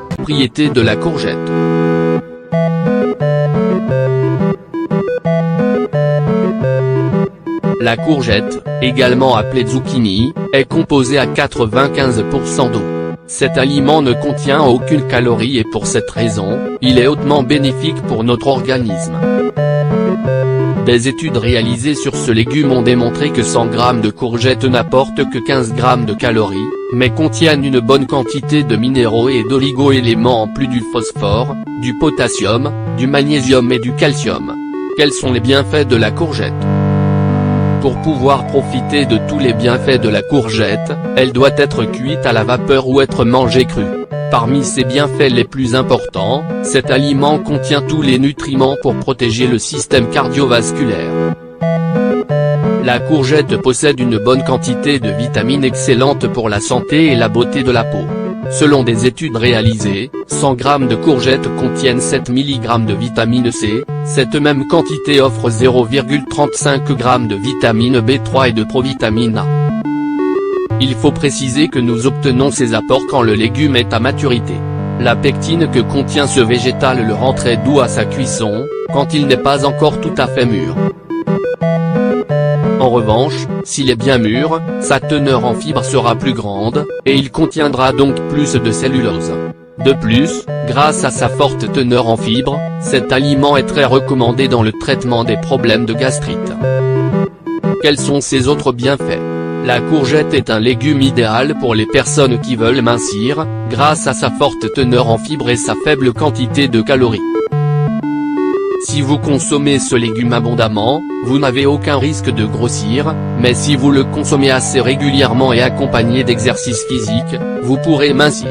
Propriétés de la courgette. La courgette, également appelée zucchini, est composée à 95% d'eau. Cet aliment ne contient aucune calorie et pour cette raison, il est hautement bénéfique pour notre organisme. Des études réalisées sur ce légume ont démontré que 100 g de courgettes n'apportent que 15 g de calories, mais contiennent une bonne quantité de minéraux et d'oligo-éléments en plus du phosphore, du potassium, du magnésium et du calcium. Quels sont les bienfaits de la courgette ? Pour pouvoir profiter de tous les bienfaits de la courgette, elle doit être cuite à la vapeur ou être mangée crue. Parmi ses bienfaits les plus importants, cet aliment contient tous les nutriments pour protéger le système cardiovasculaire. La courgette possède une bonne quantité de vitamines excellentes pour la santé et la beauté de la peau. Selon des études réalisées, 100 g de courgettes contiennent 7 mg de vitamine C, cette même quantité offre 0,35 g de vitamine B3 et de provitamine A. Il faut préciser que nous obtenons ces apports quand le légume est à maturité. La pectine que contient ce végétal le rend très doux à sa cuisson, quand il n'est pas encore tout à fait mûr. En revanche, s'il est bien mûr, sa teneur en fibres sera plus grande, et il contiendra donc plus de cellulose. De plus, grâce à sa forte teneur en fibres, cet aliment est très recommandé dans le traitement des problèmes de gastrite. Quels sont ses autres bienfaits ? La courgette est un légume idéal pour les personnes qui veulent mincir, grâce à sa forte teneur en fibres et sa faible quantité de calories. Si vous consommez ce légume abondamment, vous n'avez aucun risque de grossir, mais si vous le consommez assez régulièrement et accompagné d'exercices physiques, vous pourrez mincir.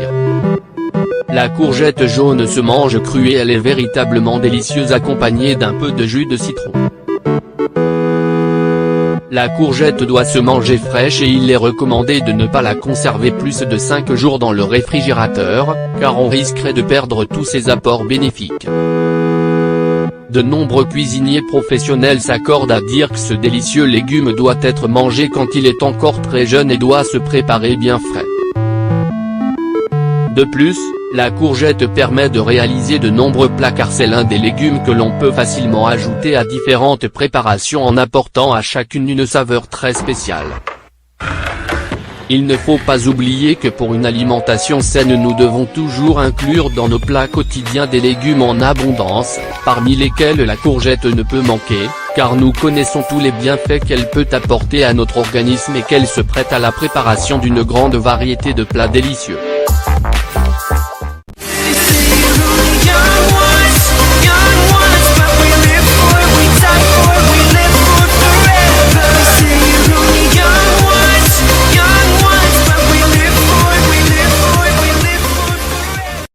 La courgette jaune se mange crue et elle est véritablement délicieuse accompagnée d'un peu de jus de citron. La courgette doit se manger fraîche et il est recommandé de ne pas la conserver plus de 5 jours dans le réfrigérateur, car on risquerait de perdre tous ses apports bénéfiques. De nombreux cuisiniers professionnels s'accordent à dire que ce délicieux légume doit être mangé quand il est encore très jeune et doit se préparer bien frais. De plus, la courgette permet de réaliser de nombreux plats car c'est l'un des légumes que l'on peut facilement ajouter à différentes préparations en apportant à chacune une saveur très spéciale. Il ne faut pas oublier que pour une alimentation saine nous devons toujours inclure dans nos plats quotidiens des légumes en abondance, parmi lesquels la courgette ne peut manquer, car nous connaissons tous les bienfaits qu'elle peut apporter à notre organisme et qu'elle se prête à la préparation d'une grande variété de plats délicieux.